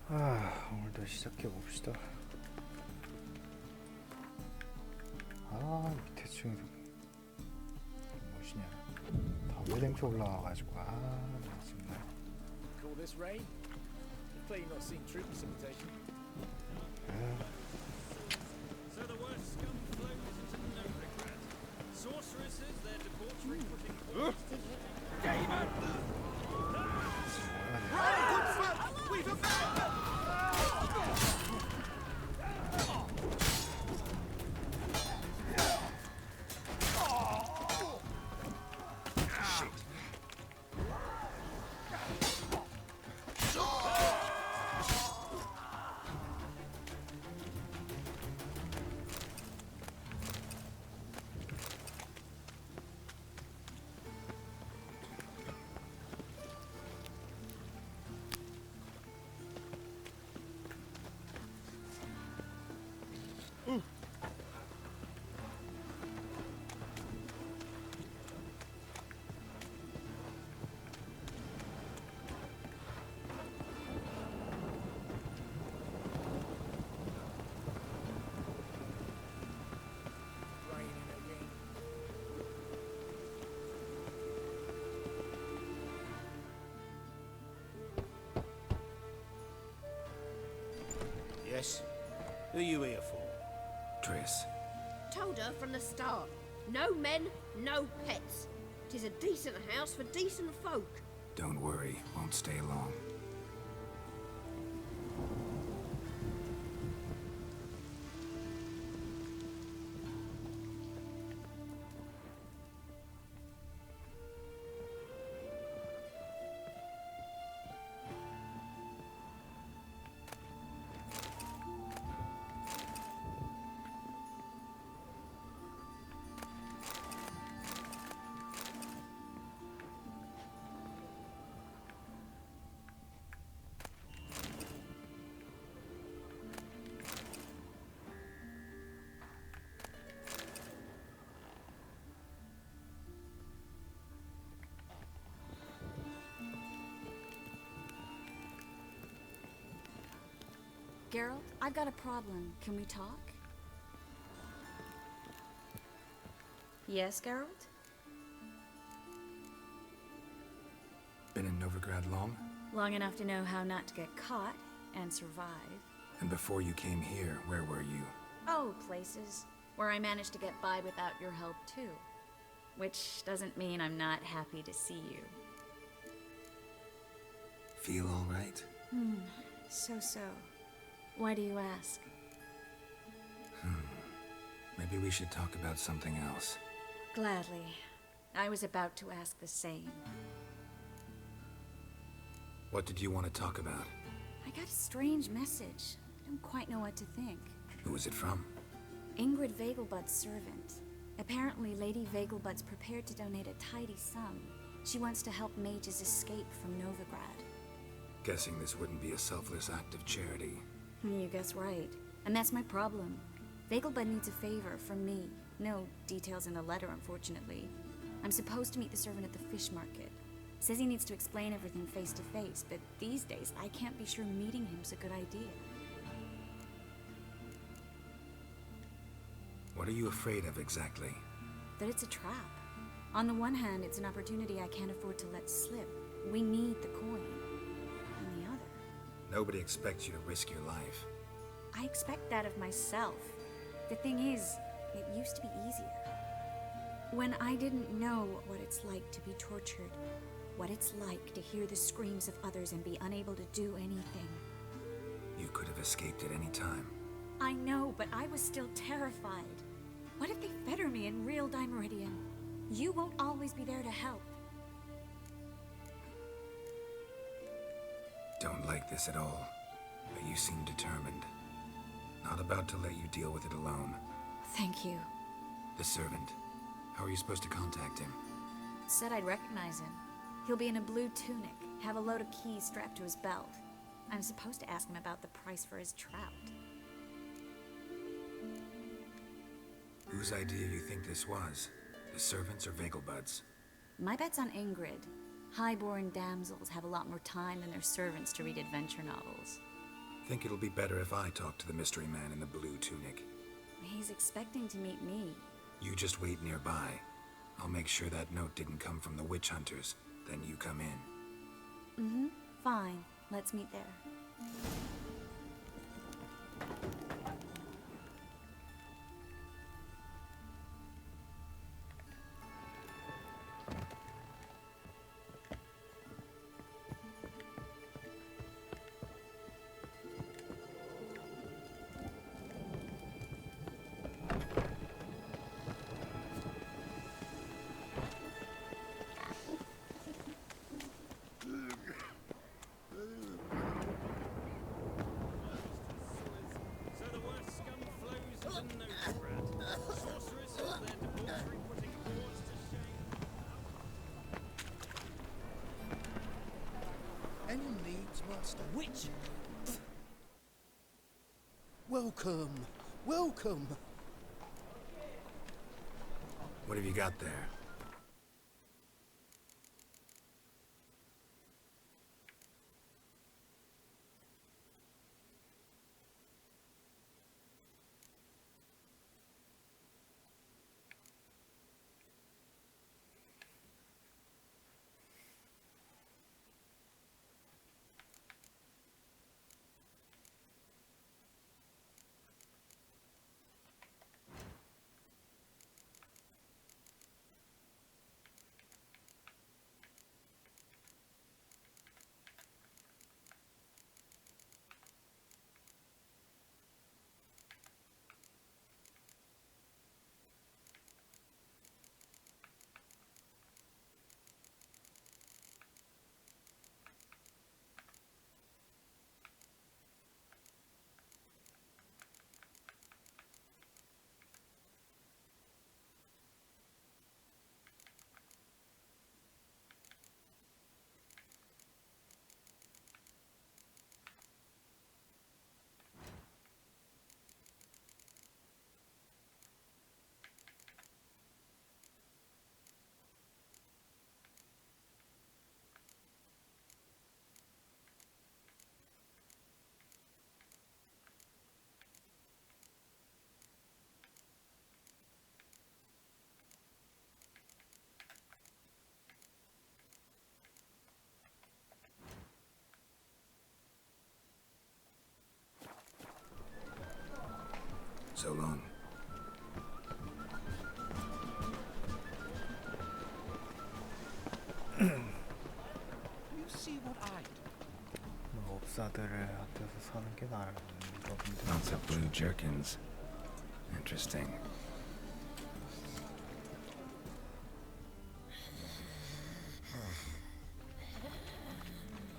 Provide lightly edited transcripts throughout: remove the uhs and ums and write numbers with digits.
오늘도 시작해 봅시다. 밑에 층에서 무엇이냐? 담배 냄새 올라와가지고 정말. Call this rain? You've clearly not seen troop precipitation. So the worst scum flow into Novigrad. Sorceresses, their debauchery putting points to We've abandoned! Raining again. Yes? Who are you here for? Triss. Told her from the start. No men, no pets. 'Tis a decent house for decent folk. Don't worry, won't stay long. Geralt, I've got a problem. Can we talk? Yes, Geralt? Been in Novigrad long? Long enough to know how not to get caught and survive. And before you came here, where were you? Oh, places where I managed to get by without your help, too. Which doesn't mean I'm not happy to see you. Feel all right? So. Why do you ask? Maybe we should talk about something else. Gladly. I was about to ask the same. What did you want to talk about? I got a strange message. I don't quite know what to think. Who was it from? Ingrid Vegelbud's servant. Apparently, Lady Vegelbud's prepared to donate a tidy sum. She wants to help mages escape from Novigrad. Guessing this wouldn't be a selfless act of charity. You guess right. And that's my problem. Vegelbud needs a favor from me. No details in the letter, unfortunately. I'm supposed to meet the servant at the fish market. Says he needs to explain everything face to face, but these days I can't be sure meeting him's a good idea. What are you afraid of exactly? That it's a trap. On the one hand, it's an opportunity I can't afford to let slip. We need the coin. On the other, Nobody expects you to risk your life. I expect that of myself. The thing is, it used to be easier. When I didn't know what it's like to be tortured, what it's like to hear the screams of others and be unable to do anything. You could have escaped at any time. I know, but I was still terrified. What if they fetter me in real Dimeridian? You won't always be there to help. Don't like this at all, but you seem determined. Not about to let you deal with it alone. Thank you. The servant. How are you supposed to contact him? Said I'd recognize him. He'll be in a blue tunic, have a load of keys strapped to his belt. I'm supposed to ask him about the price for his trout. Whose idea you think this was? The servants or Vegelbud's? My bet's on Ingrid. High-born damsels have a lot more time than their servants to read adventure novels. Think it'll be better if I talk to the mystery man in the blue tunic. He's expecting to meet me. You just wait nearby. I'll make sure that note didn't come from the witch hunters. Then you come in. Mm-hmm. Fine. Let's meet there. So the worst scum flows into Novigrad. Sorceresses, their debauchery putting wars to shame. Any needs, Master? Which? Welcome. Welcome. What have you got there? So long. You see what I do? 업사들을 앞에서 사는 게 나을 Lots of blue jerkins. Interesting.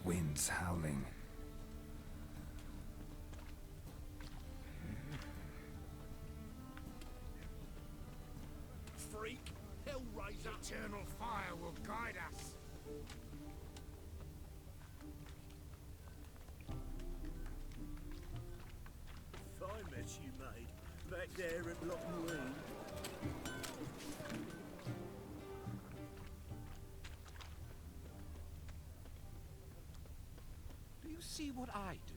Winds howling. Freak. Hellraiser. Eternal fire will guide us. Fine mess you made. Back there at Loch Marine. Do you see what I do?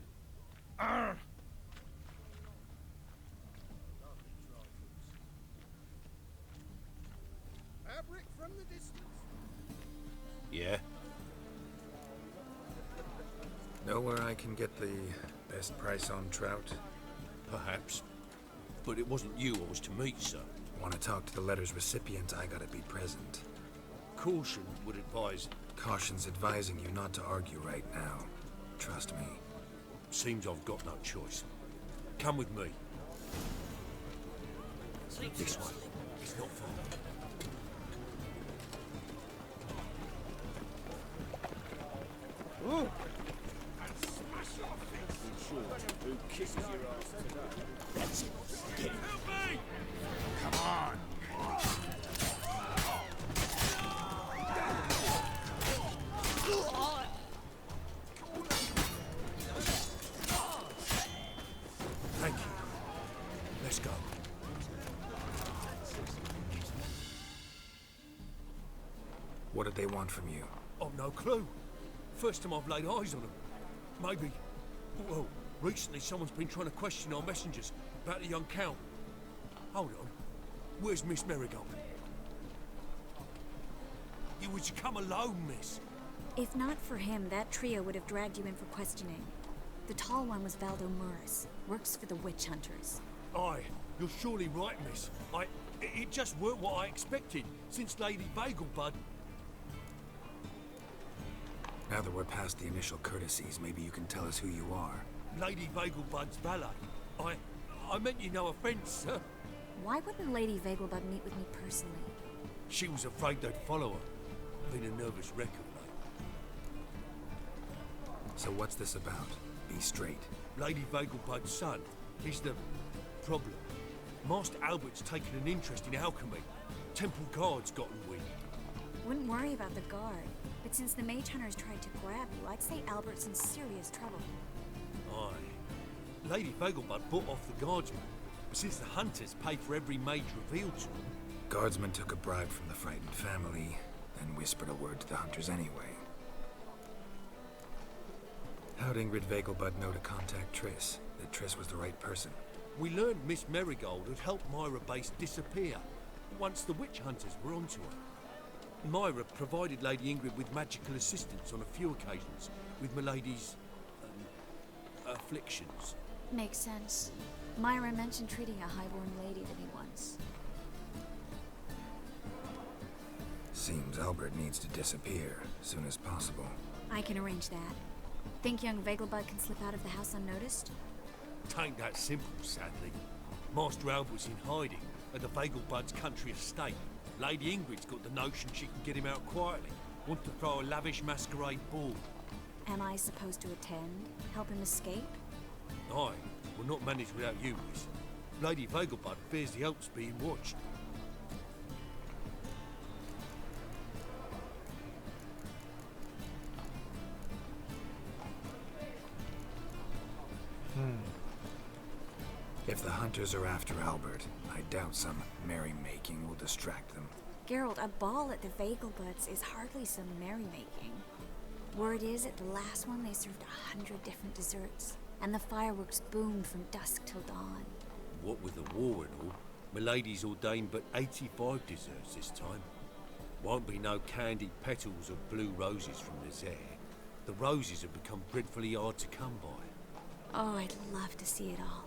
Fabric from the distance. Yeah? Know where I can get the best price on trout? Perhaps. But it wasn't you I was to meet, sir. Want to talk to the letter's recipient, I gotta be present. Caution would advise. Caution's advising you not to argue right now. Trust me. Seems I've got no choice. Come with me. This way. It's not far. Who kisses your ass today? That's it. Get him. Help me! Come on. Thank you. Let's go. What did they want from you? I've no clue. First time I've laid eyes on them. Maybe. Well, Recently, someone's been trying to question our messengers about the young Count. Hold on. Where's Miss Marigold? You was to come alone, miss. If not for him, that trio would have dragged you in for questioning. The tall one was Valdo Murris, works for the witch hunters. Aye, you're surely right, miss. It just weren't what I expected, since Lady Bagelbud... Now that we're past the initial courtesies, maybe you can tell us who you are. Lady Bagelbud's valet. I meant you no offence, sir. Why wouldn't Lady Vegelbud meet with me personally? She was afraid they'd follow her. Been a nervous wreck of late. So what's this about? Be straight. Lady Vegelbud's son. He's the problem. Master Albert's taken an interest in alchemy. Temple Guard's gotten wind. Wouldn't worry about the guard, but since the mage hunters tried to grab you, I'd say Albert's in serious trouble. Aye. Lady Vegelbud bought off the guardsmen, since the hunters pay for every mage revealed to them. Guardsmen took a bribe from the frightened family, then whispered a word to the hunters anyway. How'd Ingrid Vegelbud know to contact Triss? That Triss was the right person? We learned Miss Marigold had helped Myra Base disappear, once the witch hunters were onto her. Myra provided Lady Ingrid with magical assistance on a few occasions, with Milady's... afflictions. Makes sense. Myra mentioned treating a highborn lady to me once. Seems Albert needs to disappear as soon as possible. I can arrange that. Think young Vegelbud can slip out of the house unnoticed? Tain't that simple, sadly. Master Albert's in hiding at the Vegelbud's country estate. Lady Ingrid's got the notion she can get him out quietly. Wants to throw a lavish masquerade ball. Am I supposed to attend? Help him escape? Aye, will not manage without you, miss. Lady Vegelbud fears the Alps being watched. If the hunters are after Albert, I doubt some merrymaking will distract them. Geralt, a ball at the Vegelbuds is hardly some merrymaking. Word is, at the last one they served 100 different desserts, and the fireworks boomed from dusk till dawn. What with the war and all, Milady's ordained but 85 desserts this time. Won't be no candied petals of blue roses from Nazaire. The roses have become dreadfully hard to come by. Oh, I'd love to see it all.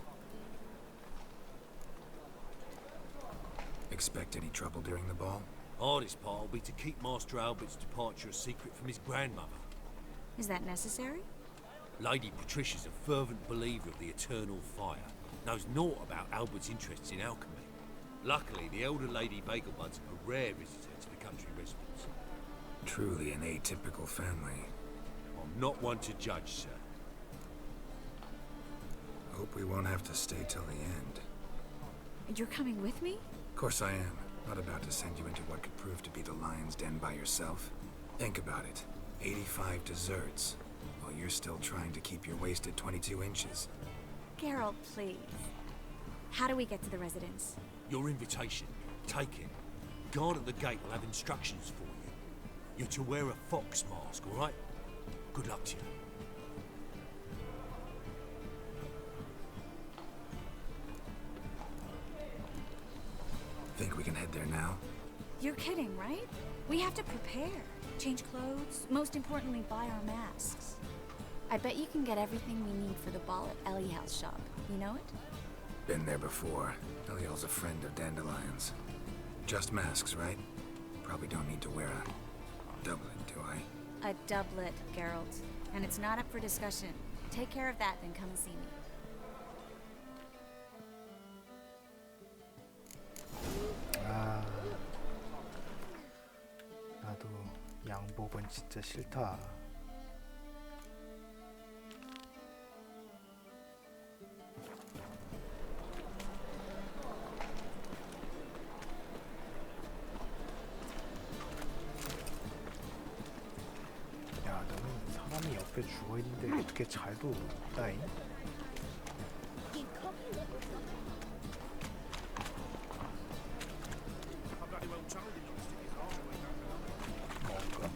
Expect any trouble during the ball? Hardest part will be to keep Master Albert's departure a secret from his grandmother. Is that necessary? Lady Patricia's a fervent believer of the eternal fire. Knows naught about Albert's interests in alchemy. Luckily, the elder Lady Vegelbud's a rare visitor to the country residence. Truly an atypical family. I'm not one to judge, sir. Hope we won't have to stay till the end. You're coming with me? Of course I am. Not about to send you into what could prove to be the lion's den by yourself. Think about it. 85 desserts, while you're still trying to keep your waist at 22 inches. Geralt, please. How do we get to the residence? Your invitation. Take it. Guard at the gate will have instructions for you. You're to wear a fox mask, all right? Good luck to you. Think we can head there now? You're kidding, right? We have to prepare. Change clothes, most importantly, buy our masks. I bet you can get everything we need for the ball at Eliel's shop. You know it? Been there before. Eliel's a friend of Dandelion's. Just masks, right? Probably don't need to wear a doublet, do I? A doublet, Geralt. And it's not up for discussion. Take care of that, then come and see me. 아, 나도 양복은 진짜 싫다. 야, 너는 사람이 옆에 죽어 있는데 어떻게 잘도 따잉? 뭔가?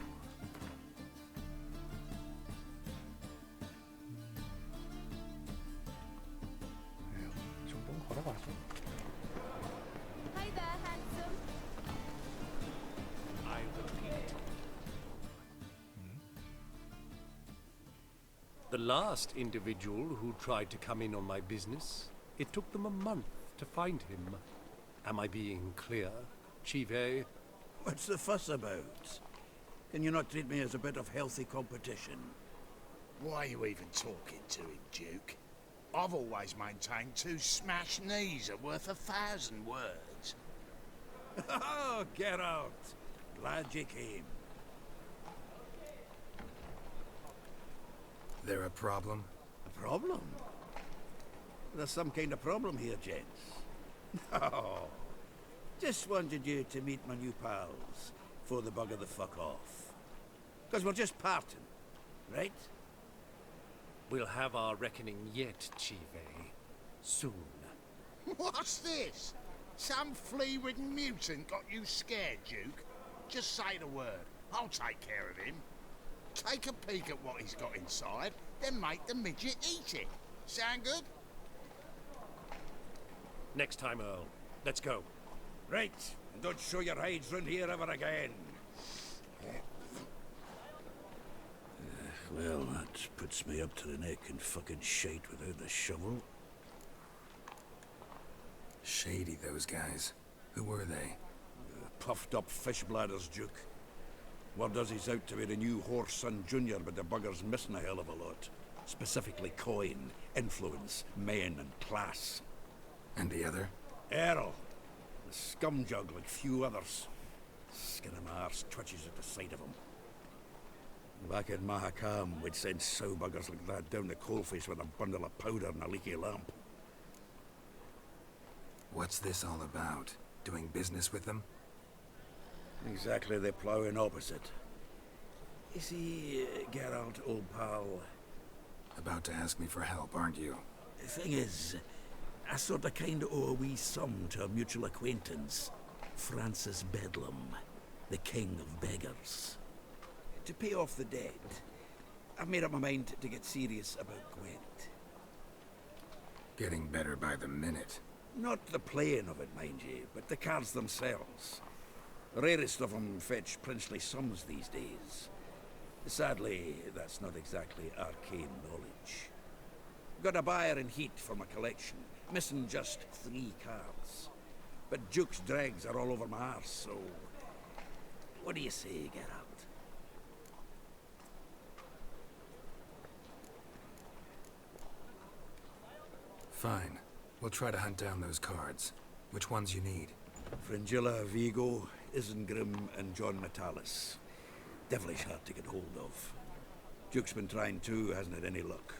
The last individual who tried to come in on my business, it took them a month to find him. Am I being clear, Chive? What's the fuss about? Can you not treat me as a bit of healthy competition? Why are you even talking to him, Duke? I've always maintained 2 smashed knees are worth 1,000 words. Oh, Geralt. Glad you came. There a problem? A problem? There's some kind of problem here, gents. No. Just wanted you to meet my new pals before they bugger the fuck off. Because we're just parting, right? We'll have our reckoning yet, Chive. Soon. What's this? Some flea-ridden mutant got you scared, Duke? Just say the word. I'll take care of him. Take a peek at what he's got inside, then make the midget eat it. Sound good? Next time, Earl. Let's go. Right, and don't show your hides round here ever again. Well, that puts me up to the neck in fucking shite without the shovel. Shady, those guys. Who were they? Puffed up fish bladders, Duke. Word does he's out to be the new Whoreson Jr., but the bugger's missing a hell of a lot. Specifically coin, influence, men, and class. And the other? Earl. The scumjug like few others. Skin of my arse twitches at the sight of him. Back in Mahakam, we'd send sow buggers like that down the coalface with a bundle of powder and a leaky lamp. What's this all about? Doing business with them? Exactly the ploughing opposite. You see, Geralt, old pal, About to ask me for help, aren't you? the thing is, I sort of kind of owe a wee sum to a mutual acquaintance, Francis Bedlam, the king of beggars. To pay off the debt, I've made up my mind to get serious about Gwent. Getting better by the minute. Not the playing of it, mind you, but the cards themselves. The rarest of them fetch princely sums these days. Sadly, that's not exactly arcane knowledge. Got a buyer in heat for my collection, missing just 3 cards. But Duke's dregs are all over my arse, so... What do you say, Geralt? Fine. We'll try to hunt down those cards. Which ones you need? Fringilla, Vigo, Isengrim, and John Natalis. Devilish hard to get hold of. Duke's been trying too, hasn't had any luck.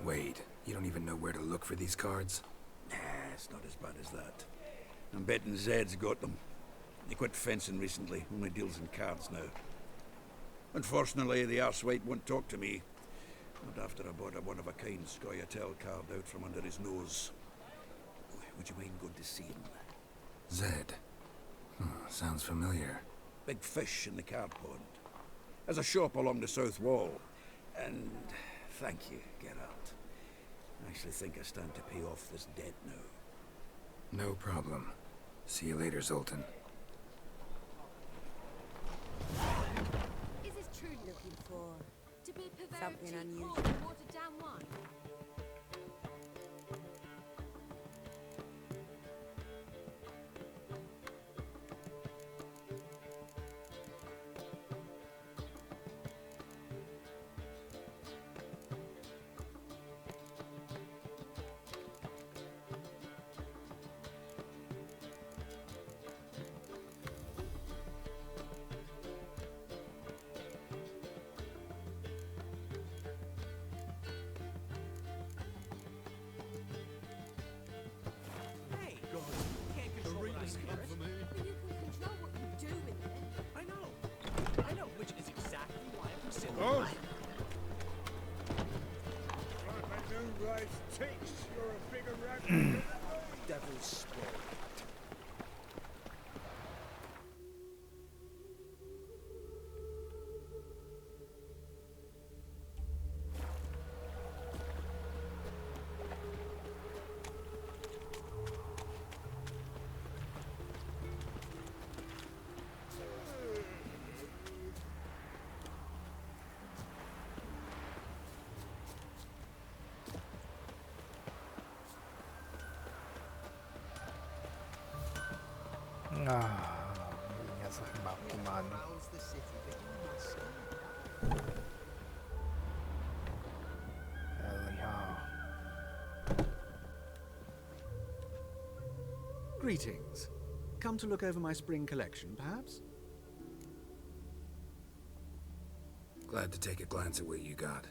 Wait, you don't even know where to look for these cards? Nah, it's not as bad as that. I'm betting Zed's got them. He quit fencing recently, only deals in cards now. Unfortunately, the arsewite won't talk to me. Not after I bought a one-of-a-kind Scoia'tael card out from under his nose. Would you mind going to see him? Zed. Sounds familiar. Big fish in the card pond. There's a shop along the south wall. And thank you, Geralt. I actually think I stand to pay off this debt now. No problem. See you later, Zoltan. Is this truly looking for? To be perverted, Something unusual. cold, watered down wine. Hey, God, you can't control what I hear. But you can control what you do in there. I know, which is exactly why I'm considering Oh. life. My new life takes. You're a bigger rat than the Devil's spoil. 이 녀석 맞구만. 엘리야. Greetings. Come to look over my spring collection, perhaps? Glad to take a glance at what you got.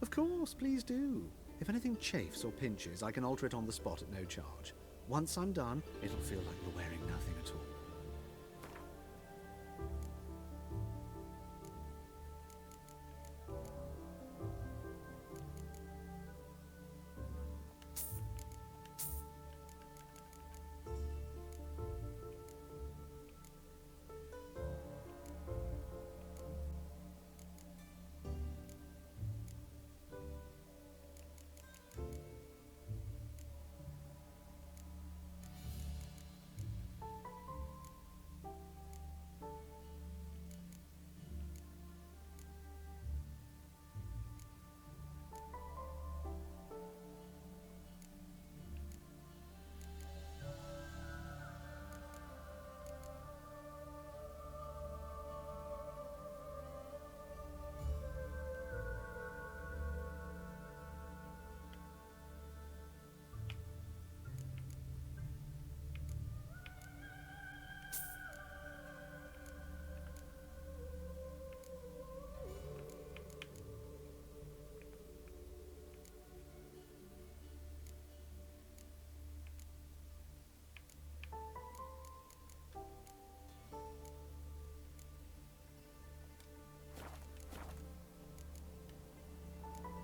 Of course, please do. If anything chafes or pinches, I can alter it on the spot at no charge. Once I'm done, it'll feel like you're wearing nothing at all.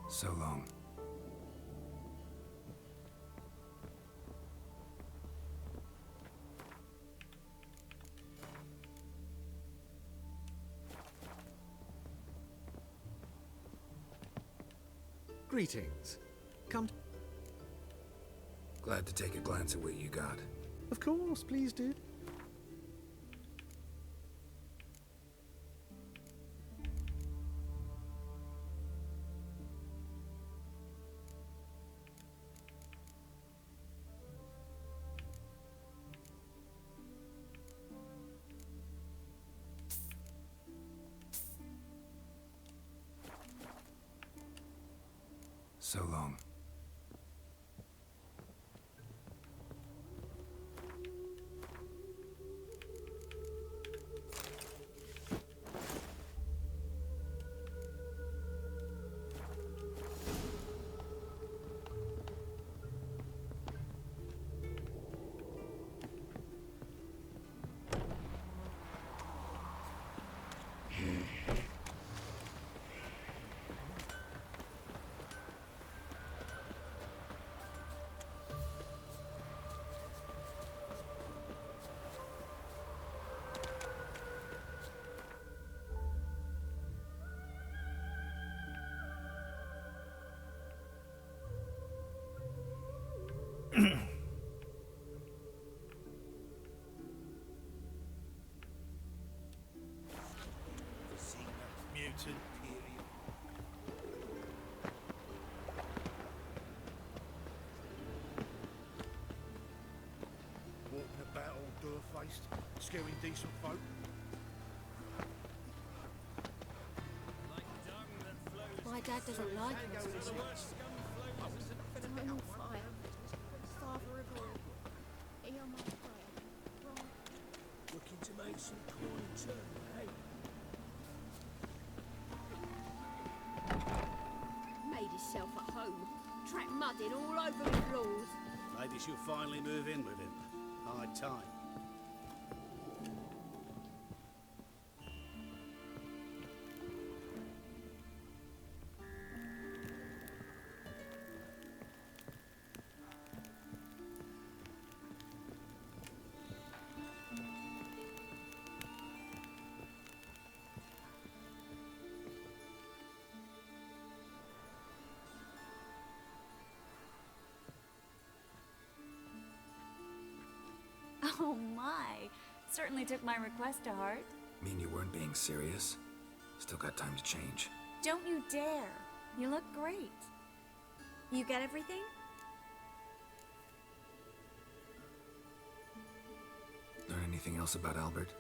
So long. Greetings. Come. Glad to take a glance at what you got. Of course, please do. So long. Mutant period. Walking about all door-faced, scaring decent folk. Like dung that flows. My dad doesn't like us. The worst scum flows into I'm on fire. Father of all. Hear my prayer. Right. Looking to make some coin too, eh? Made himself at home. Track mudding all over the floors. Maybe she'll finally move in with him. High time. Oh my. Certainly took my request to heart. Mean you weren't being serious? Still got time to change. Don't you dare. You look great. You get everything? Learn anything Anything else about Albert?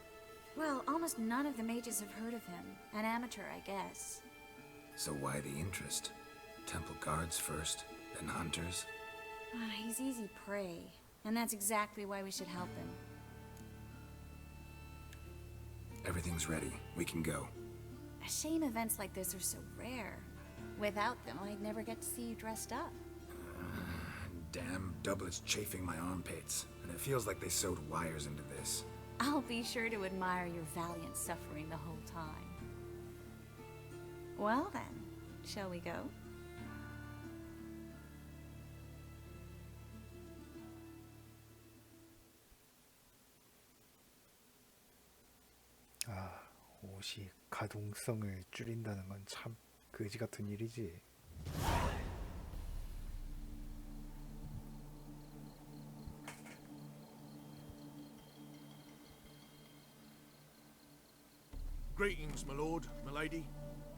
Well, almost none of the mages have heard of him. An amateur, I guess. So why the interest? Temple guards first, then hunters? He's easy prey, and that's exactly why we should help him. Everything's ready. We can go. A shame events like this are so rare. Without them, I'd never get to see you dressed up. Damn doublets chafing my armpits, and it feels like they sewed wires into this. I'll be sure to admire your valiant suffering the whole time. Well then, shall we go? 아, 옷이 가동성을 줄인다는 건 참 거지 같은 일이지. Greetings, my lord, my lady.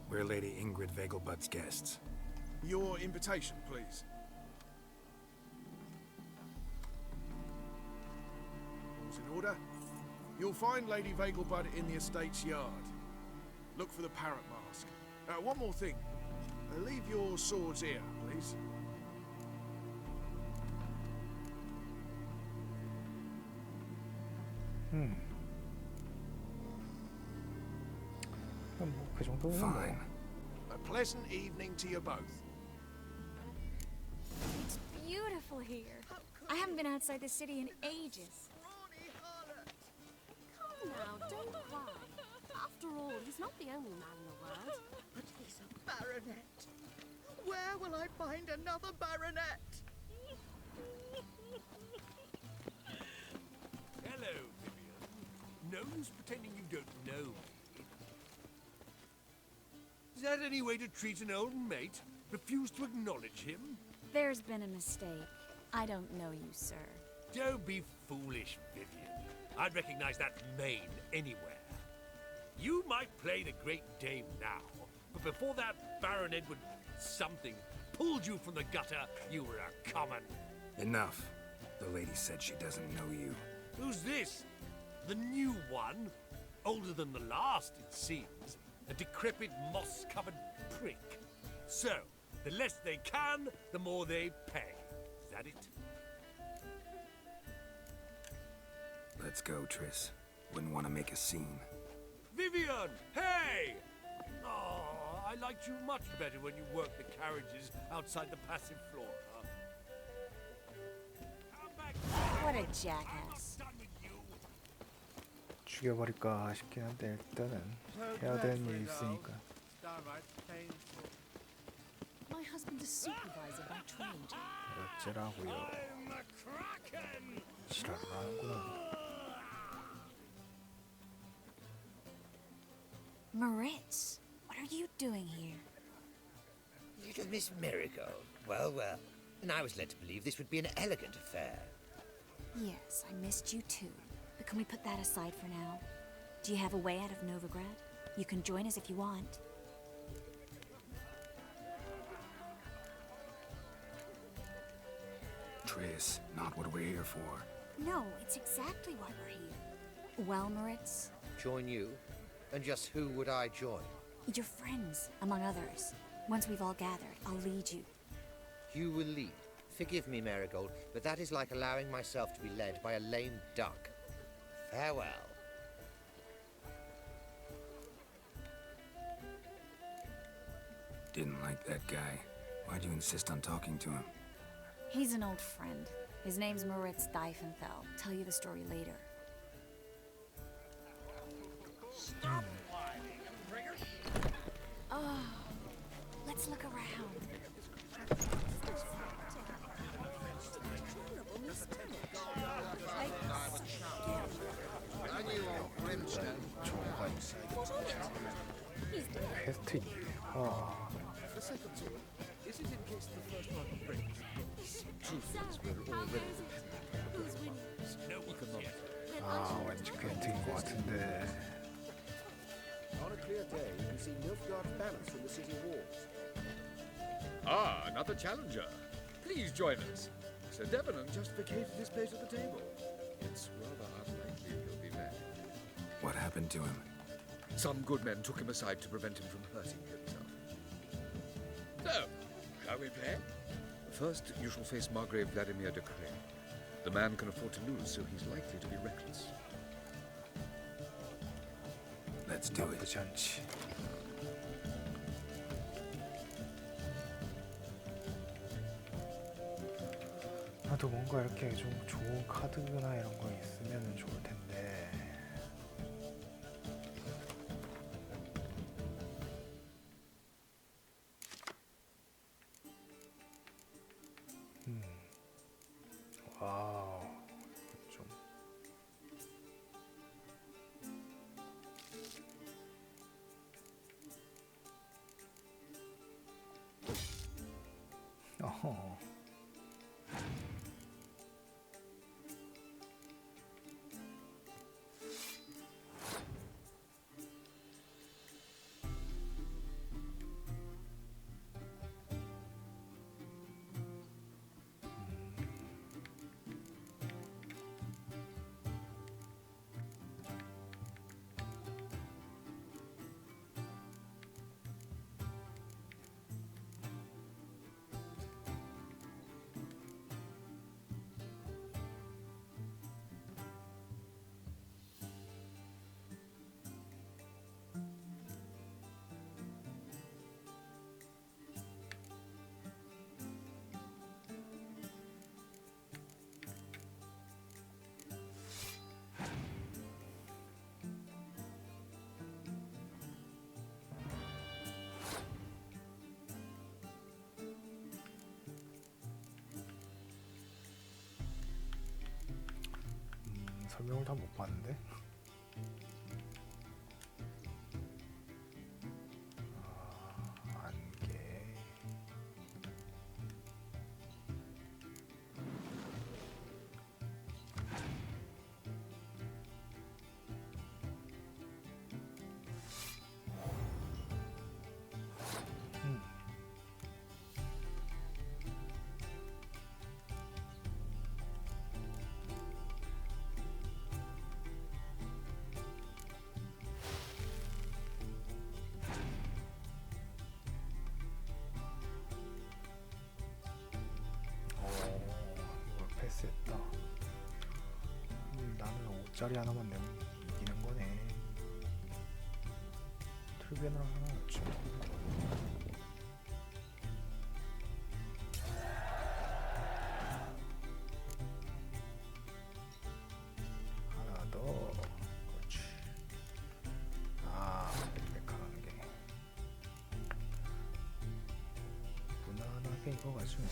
We're Lady Ingrid Vegelbud's guests. Your invitation, please. All's in order. You'll find Lady Vegelbud in the estate's yard. Look for the parrot mask. One more thing. Leave your swords here, please. 뭐그 정도면 Fine. A pleasant evening to you both. It's beautiful here. I haven't been outside the city in ages. Come now, don't cry. After all, he's not the only man in the world. But he's a baronet. Where will I find another baronet? Hello, Vivian. No use pretending you don't know me. Is that any way to treat an old mate? Refuse to acknowledge him? There's been a mistake. I don't know you, sir. Don't be foolish, Vivian. I'd recognize that mane anywhere. You might play the Great Dame now, but before that Baron Edward something pulled you from the gutter, you were a common. Enough. The lady said she doesn't know you. Who's this? The new one? Older than the last, it seems. A decrepit, moss-covered prick. So, the less they can, the more they pay. Is that it? Let's go, Triss. Wouldn't want to make a scene. Vivian! Hey! Oh, I liked you much better when you worked the carriages outside the passive floor. Come back. What a jackass. Done with you. 죽여버릴까 싶긴 한데 일단은 해야 되는 일이 있으니까. My husband's a supervisor by trade. 어쩌라고요. I'm a kraken! 지랄을 하는구나. Moritz, what are you doing here? Little Miss Marigold. Well, well. And I was led to believe this would be an elegant affair. Yes, I missed you too. But can we put that aside for now? Do you have a way out of Novigrad? You can join us if you want. Triss, not what we're here for. No, it's exactly why we're here. Well, Moritz, Join you? And just who would I join? your friends, among others. Once we've all gathered, I'll lead you. You will lead. Forgive me, Marigold, but that is like allowing myself to be led by a lame duck. Farewell. Didn't like that guy. Why'd you insist on talking to him? He's an old friend. His name's Moritz Diefenfeld. Tell you the story later. Oh, let's look around. 퀘스트 있네. 와. 아, 왠지 퀘스트인 것 같은데. On a clear day, you can see Nilfgaard's banners from the city walls. Ah, another challenger. Please join us. Sir Debenham just vacated his place at the table. It's rather unlikely he'll be back. What happened to him? Some good men took him aside to prevent him from hurting himself. So, shall we play? First, you shall face Margrave Vladimir de Cray. The man can afford to lose, so he's likely to be reckless. Let's do it. 나쁘지 않지. 나도 뭔가 이렇게 좀 좋은 카드나 이런 거 있으면 좋을 텐데. 와우. 좀 어허. 설명을 다 못 봤는데. 안개. 이걸 패스했다. 나는 5짜리 하나만 내면 이기는 거네. 트리비언을 하나 넣지. 하나 더. 그렇지. 빽빽하는 게 무난하게 익어가지고.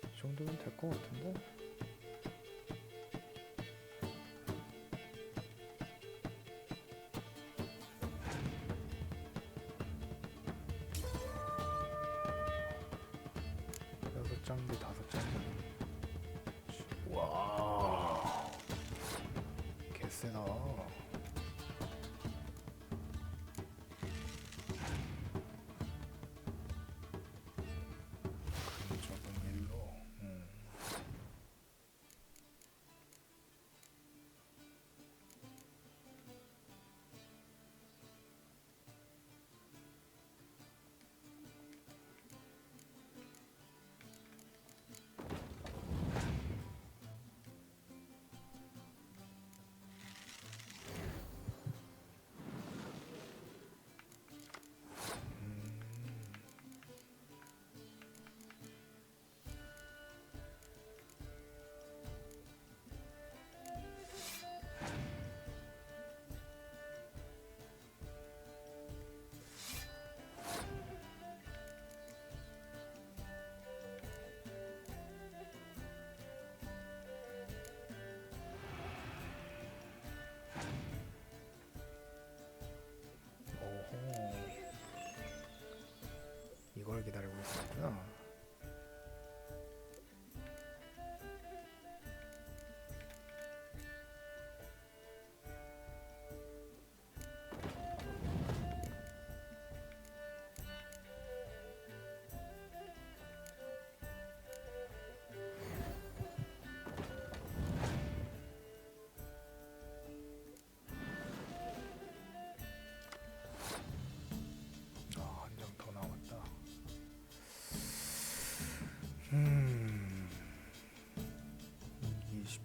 이 정도면 될 것 같은데? 여섯 장비, 다섯 장비. 와, 개쎄.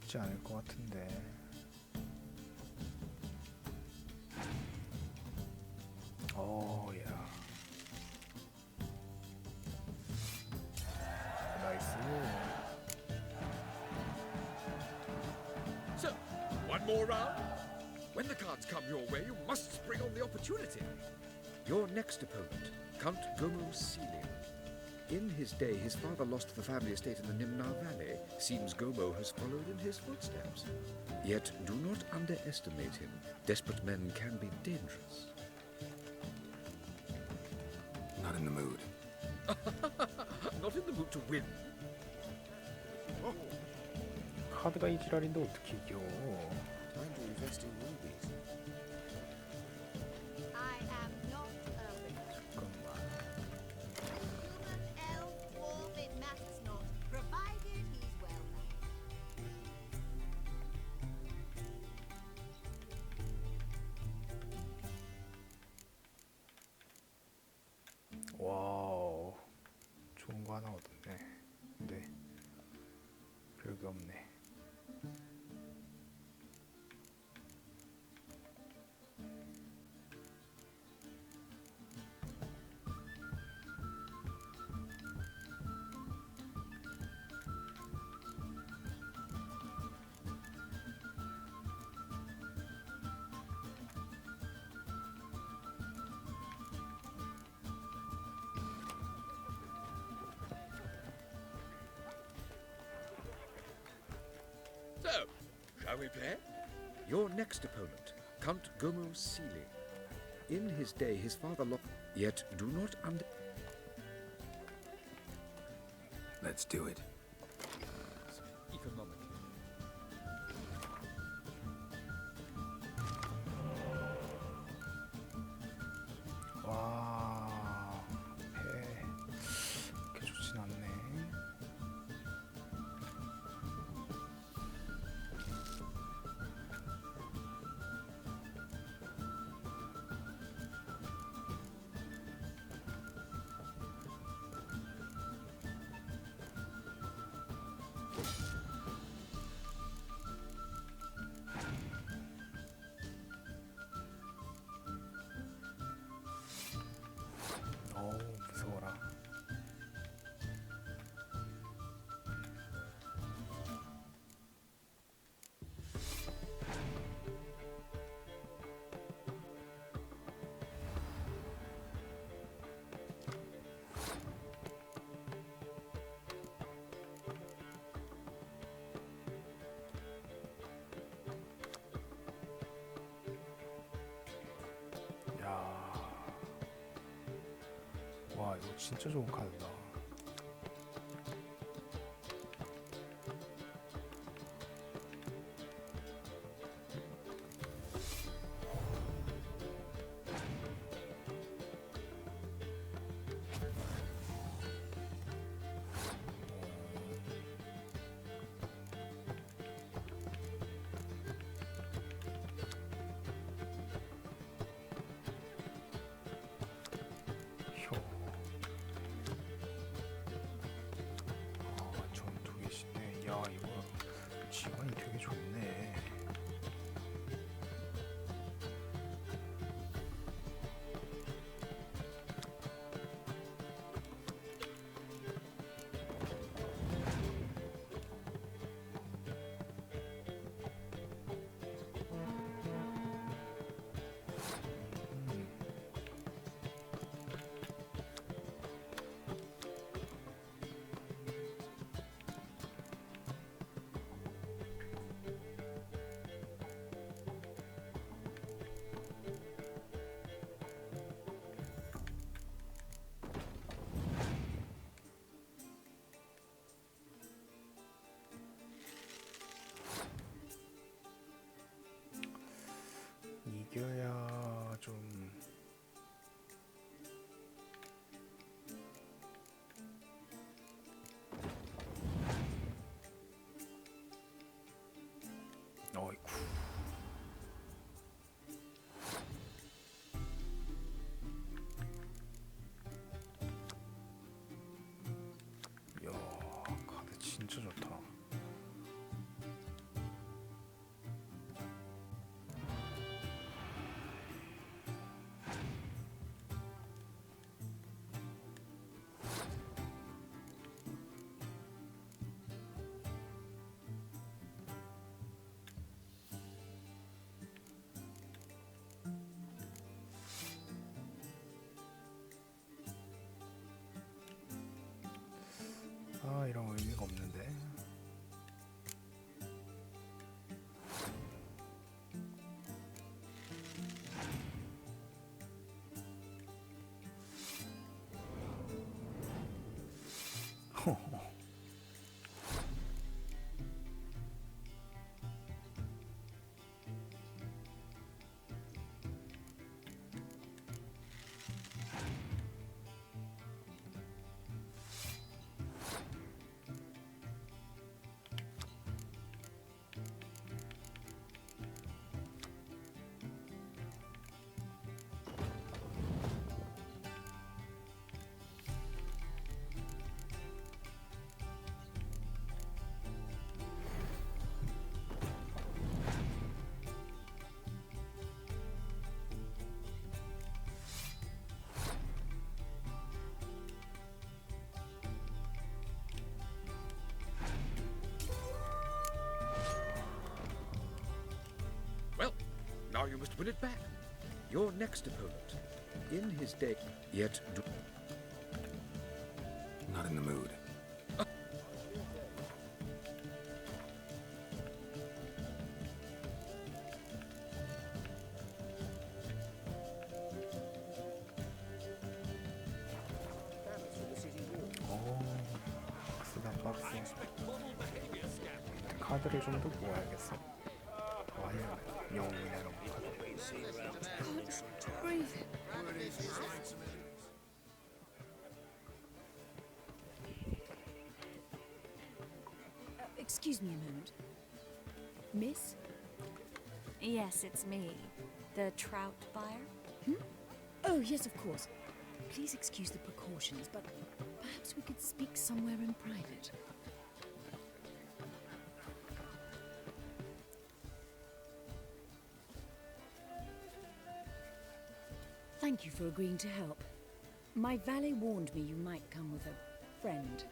쉽지 않을 것 같은데. 야. 나이스. So, one more round? When the cards come your way, you must spring on the opportunity. Your next opponent, Count Gomo Celia. In his day, his father lost the family estate in the Nimnar Valley. Seems Gomo has followed in his footsteps. Yet, do not underestimate him. Desperate men can be dangerous. Not in the mood. Not in the mood to win. 카드가 이 지랄인데 어떻게 이겨? Time to invest in movies. I am not urban. 잠깐만. Human, elf, wolf, it matters not, provided he's well led. 와우. 좋은 거 하나 얻었네. 근데 별게 없네. So, shall we play? Your next opponent, Count Gomo Celia. In his day, his father lost. Yet, do not under. Let's do it. Economically. 와. 패. 그렇게 좋진 않네. 어우, 무서워라. 야. 와, 이거 진짜 좋은 카드다. 효. 전투 계시네. 야, 이거 지원이 되게 좋네. 이겨야 좀 어이쿠. 야, 카드 진짜 좋다. 이런 의미가 없는데. Well, now you must win it back. Your next opponent, in his day, yet do... Not in the mood. 박스다 박스. 카드를 좀 더 모아야겠어. 와이어 영웅이랑 카드. Excuse me a moment. Miss? Yes, it's me. The trout buyer? Oh, yes, of course. Please excuse the precautions, but perhaps we could speak somewhere in private. Thank you for agreeing to help. My valet warned me you might come with a friend.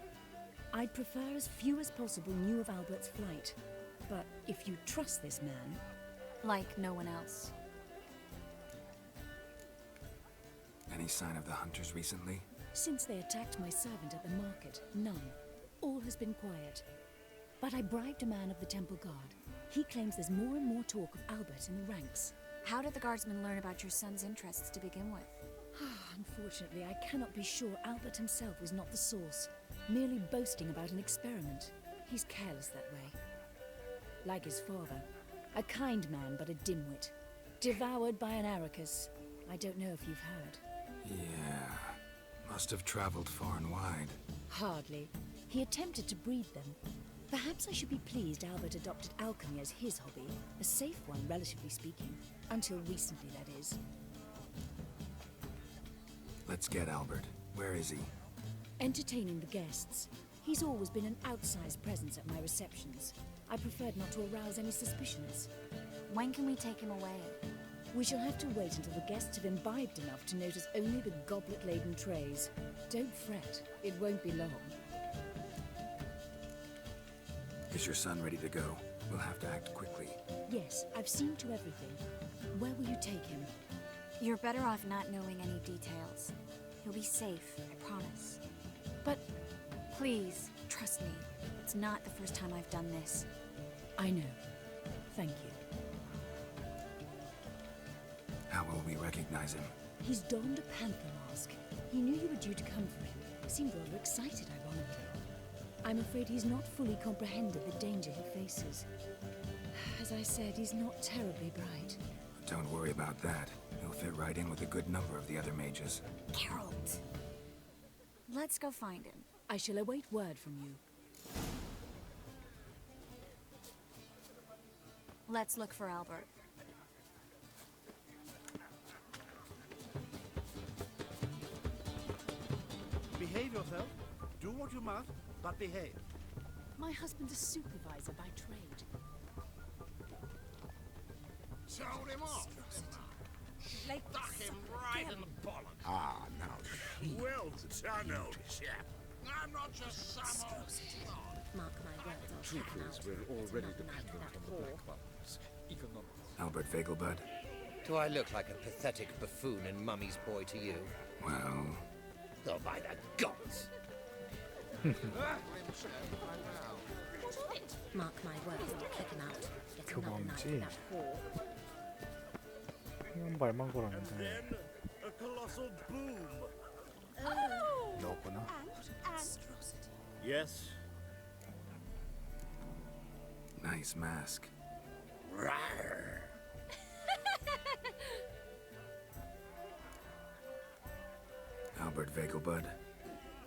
I'd prefer as few as possible knew of Albert's flight. But if you trust this man... Like no one else. Any sign of the hunters recently? Since they attacked my servant at the market, none. All has been quiet. But I bribed a man of the Temple Guard. He claims there's more and more talk of Albert in the ranks. How did the guardsmen learn about your son's interests to begin with? Unfortunately, I cannot be sure Albert himself was not the source, merely boasting about an experiment. He's careless that way. Like his father, a kind man but a dimwit. Devoured by an Arrakis. I don't know if you've heard. Yeah. Must have traveled far and wide. Hardly. He attempted to breed them. Perhaps I should be pleased Albert adopted alchemy as his hobby. A safe one, relatively speaking. Until recently, that is. Let's get Albert. Where is he? Entertaining the guests. He's always been an outsized presence at my receptions. I preferred not to arouse any suspicions. When can we take him away? We shall have to wait until the guests have imbibed enough to notice only the goblet-laden trays. Don't fret, it won't be long. Is your son ready to go? We'll have to act quickly. Yes, I've seen to everything. Where will you take him? You're better off not knowing any details. He'll be safe, I promise. But... Please, trust me. It's not the first time I've done this. I know. Thank you. How will we recognize him? He's donned a panther mask. He knew you were due to come for him. Seemed rather excited, ironically. I'm afraid he's not fully comprehended the danger he faces. As I said, he's not terribly bright. Don't worry about that. He'll fit right in with a good number of the other mages. Geralt! Let's go find him. I shall await word from you. Let's look for Albert. Behave yourself. Do what you must, but behave. My husband's a supervisor by trade. Told him off. Stuck him right in the bollock. Ah, now Well done, old chap. I'm not just some old sod. Mark my words, I'll Truth check him is, out. we're already It's enough dependent night on for the that Black Bubbles. Economics. Albert Vegelbud? Do I look like a pathetic buffoon and Mummy's boy to you? Well... Oh, by the gods! What of it? Mark my words, I'll kick him out. Get 그거 another night 뭐지? with that whore. 그냥 말만 걸었는데 A colossal boom. 너구나. Yes. Nice mask. Rawr. Albert Vegelbud.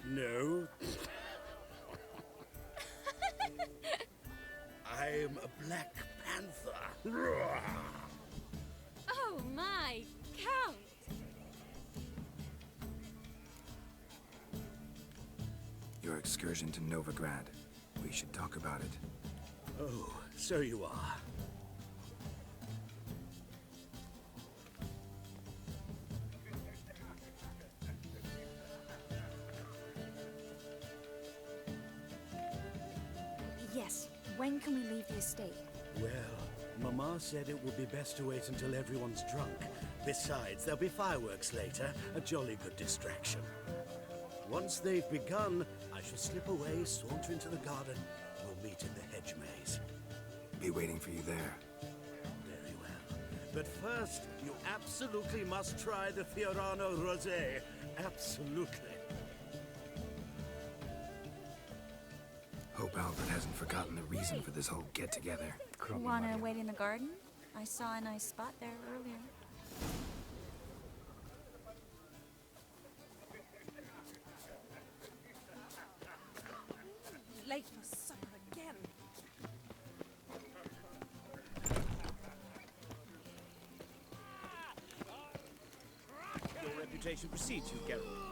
No. I'm a Black Panther. Oh my, Count! Your excursion to Novigrad. We should talk about it. Oh, so you are. Yes, when can we leave the estate? Well, Mama said it would be best to wait until everyone's drunk. Besides, there'll be fireworks later, a jolly good distraction. Once they've begun, I shall slip away, saunter into the garden. We'll meet in the hedge maze. Be waiting for you there. Very well. But first, you absolutely must try the Fiorano Rosé. Absolutely. Hope Albert hasn't forgotten the reason for this whole get-together. Wanna wait in the garden? I saw a nice spot there earlier. Late for supper again. Your reputation precedes you, Geralt.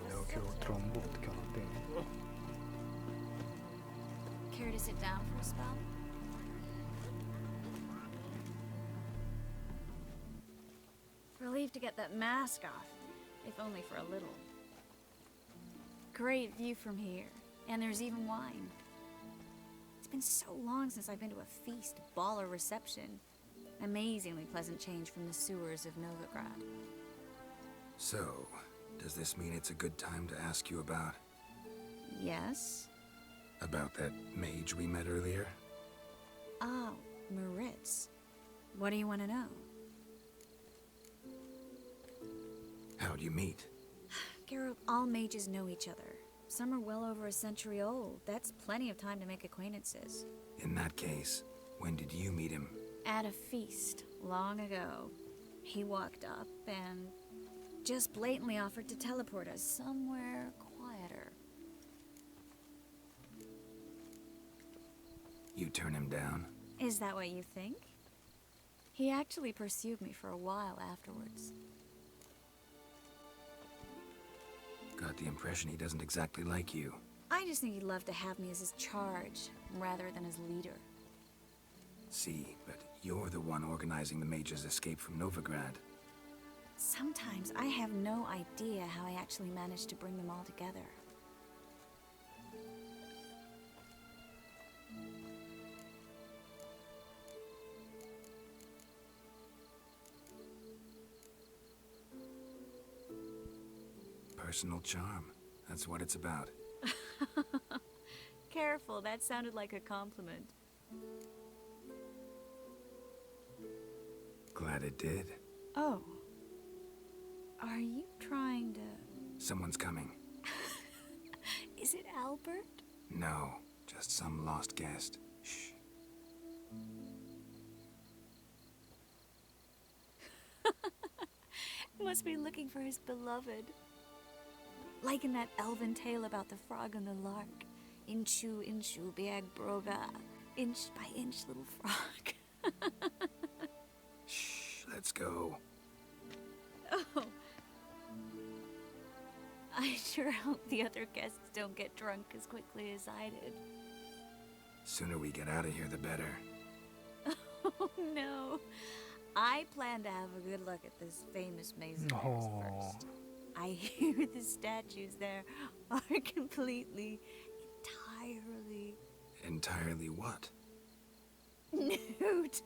내가 결국 들어온 거 어떻게 알았대? Care to sit down for a spell? Relieved to get that mask off, if only for a little. Great view from here, and there's even wine. It's been so long since I've been to a feast, ball, or reception. Amazingly pleasant change from the sewers of Novigrad. So, does this mean it's a good time to ask you about... Yes? about that mage we met earlier? Oh, Maritz. What do you want to know? How'd you meet? Geralt, all mages know each other. Some are well over a century old. That's plenty of time to make acquaintances. In that case, when did you meet him? At a feast, long ago. He walked up and just blatantly offered to teleport us somewhere quieter. You turn him down? Is that what you think? He actually pursued me for a while afterwards. Got the impression he doesn't exactly like you. I just think he'd love to have me as his charge, rather than his leader. See, but you're the one organizing the mage's escape from Novigrad. Sometimes I have no idea how I actually managed to bring them all together. Personal charm. That's what it's about. Careful, that sounded like a compliment. Glad it did. Oh. Are you trying to... Someone's coming. Is it Albert? No, just some lost guest. Shh. Must be looking for his beloved. Like in that elven tale about the frog and the lark. Inchu, inchu, biag broga. Inch by inch, little frog. Shh, let's go. Oh. I sure hope the other guests don't get drunk as quickly as I did. Sooner we get out of here, the better. Oh no. I plan to have a good look at this famous maze of theirs first. I hear the statues there are completely, entirely... Entirely what? nude.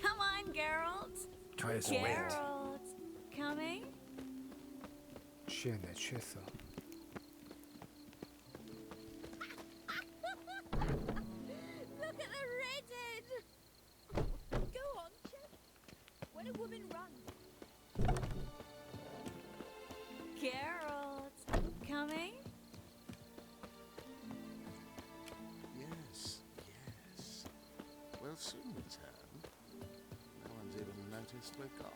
Come on, Geralt. Try to wait. Geralt, come 취했네, 취했어. Look at the redhead! Go on, Chip. When a woman runs. Geralt, coming? Yes, yes. We'll soon return. No one's even noticed we're gone.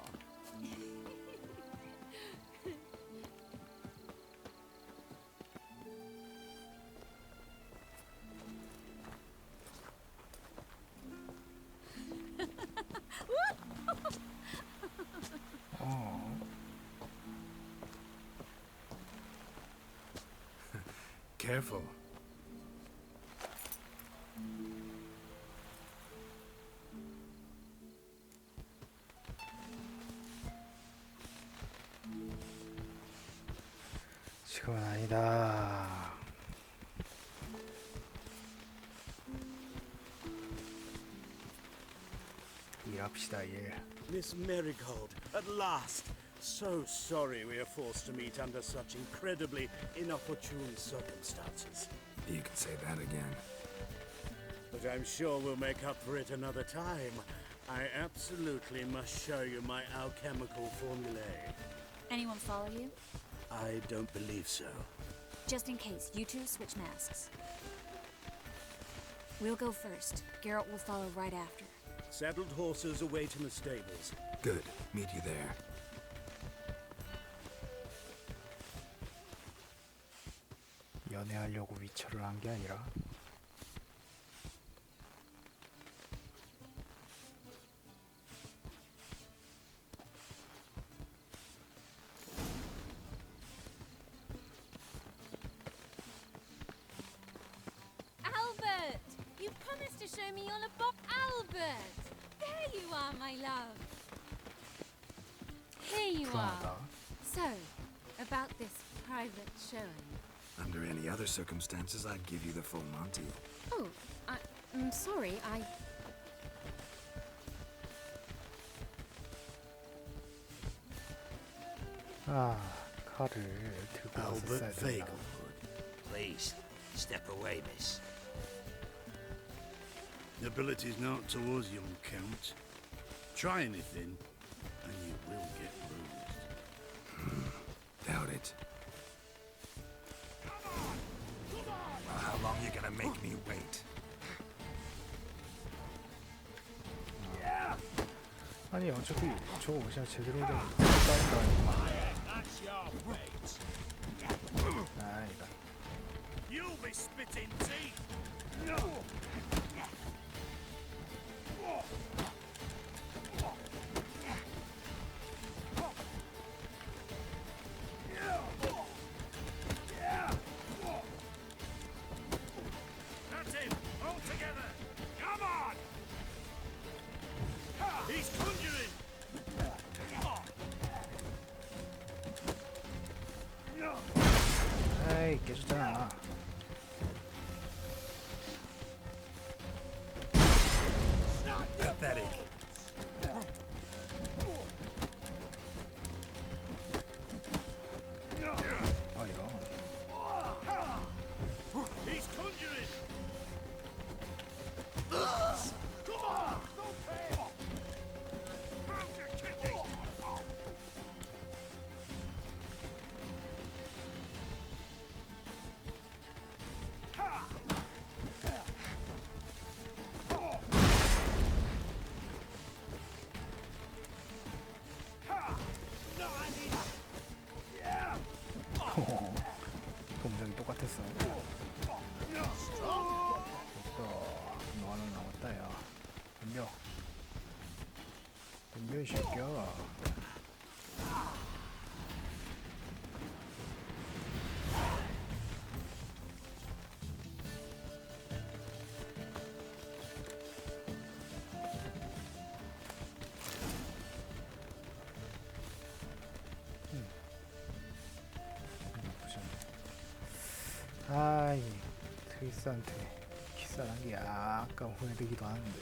Careful. 지금은 아니다. 일합시다, 일. Miss Marigold, at last. So sorry we are forced to meet under such incredibly inopportune circumstances. You can say that again. But I'm sure we'll make up for it another time. I absolutely must show you my alchemical formulae. Anyone follow you? I don't believe so. Just in case, you two switch masks. We'll go first. Geralt will follow right after. Saddled horses await in the stables. Good. Meet you there. 연애하려고 위철을 한 게 아니라 Albert! You promised to show me all about Albert! There you are, my love! Here you are. 불안하다. So, about this private showing. Under any other circumstances, I'd give you the full Monty. Oh, I'm sorry, 아, 칼을 들고 와서 써야 Albert 된다. Vagelwood. Please, step away, miss. Nobility's not towards young Count. Try anything, and you will get bruised. Doubt it. Well, how long you gonna make me wait? 아니 어차피 저거 그냥 제대로 된 다른 거 아니구만. 아니다. You'll be spitting teeth. That's him. All together. Come on. He's conjuring. 에이 깨졌잖아. Pathetic. 아 이런. He's conjuring. 동작이 똑같았어. 됐어. 너 하나 남았다 야. 덤벼. 덤벼 이 새끼야. 아이 트리스한테 키스하는 게 약간 후회되기도 하는데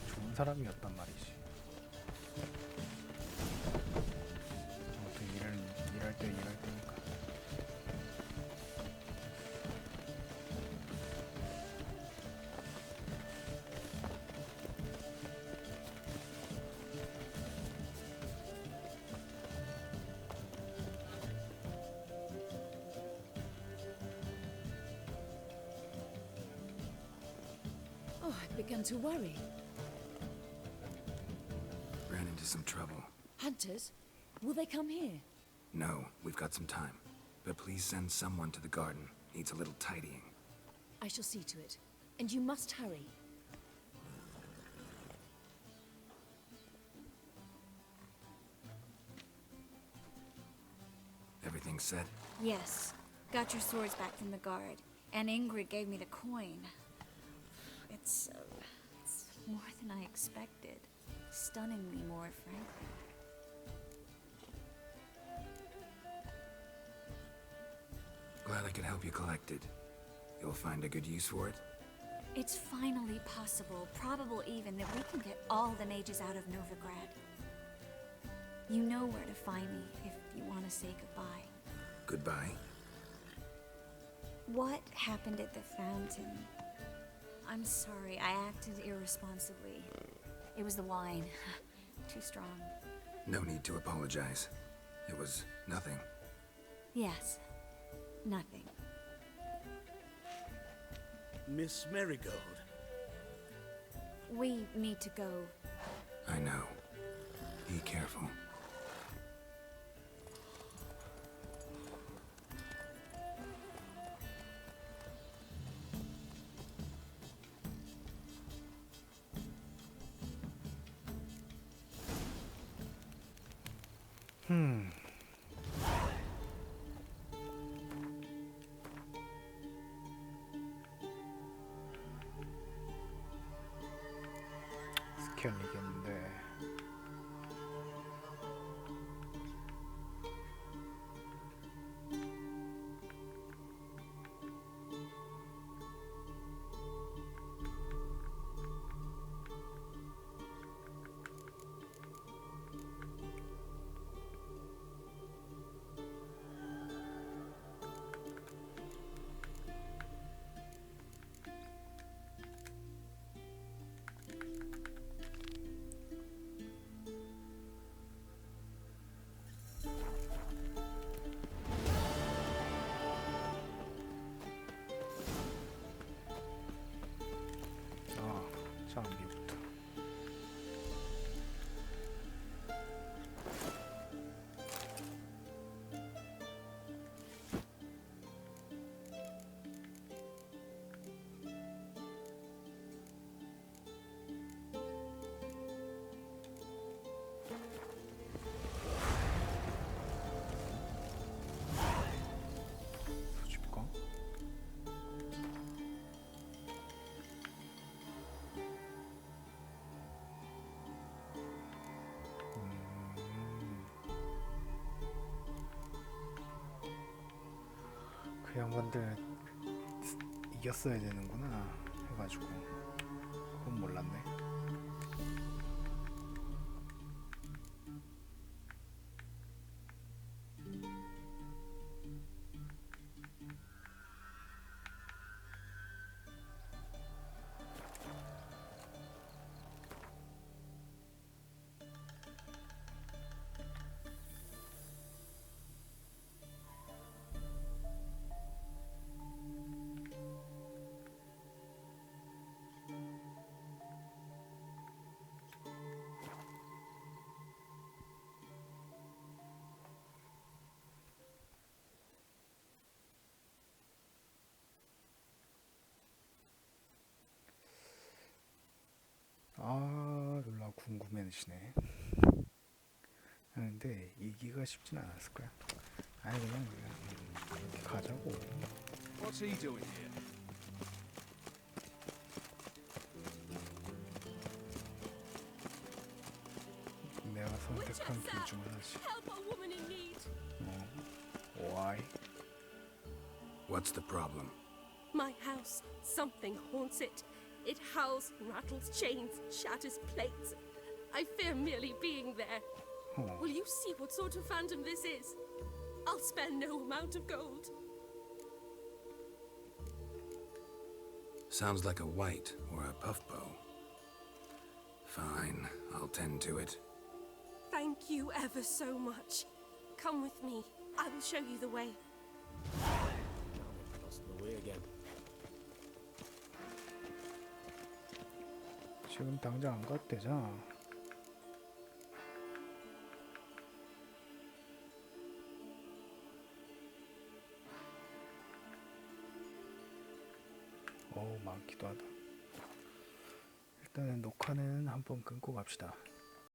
좋은 사람이었단 말이지. Oh, I began to worry. Ran into some trouble. Hunters? Will they come here? No, we've got some time. But please send someone to the garden. Needs a little tidying. I shall see to it. And you must hurry. Everything set? Yes. Got your swords back from the guard. And Ingrid gave me the coin. It's more than I expected. Stunningly more, frankly. Glad I could help you collect it. You'll find a good use for it? It's finally possible, probable even, that we can get all the mages out of Novigrad. You know where to find me if you want to say goodbye. Goodbye? What happened at the fountain? I'm sorry, I acted irresponsibly. It was the wine. Too strong. No need to apologize. It was nothing. Yes. Nothing. Miss Marigold. We need to go. I know. Be careful. 스캔이겠는데. 장비부터. 소집가? 그 양반들 이겼어야 되는구나 해가지고 그건 몰랐네. 아, 롤라 궁금해지네. 근데 이기가 쉽진 않았을 거야. 아니 그냥 가자고. What's he doing here? 내가 선택한 길 중 하나지. Help a woman in need. Why? What's the problem? My house. Something haunts it. It howls, rattles chains, shatters plates. I fear merely being there. Will you see what sort of phantom this is? I'll spare no amount of gold. Sounds like a white or a puffbow. Fine, I'll tend to it. Thank you ever so much. Come with me. I will show you the way. Lost the way again. 지금 당장 안 가도 되잖아. 어우, 많기도 하다. 일단은 녹화는 한번 끊고 갑시다.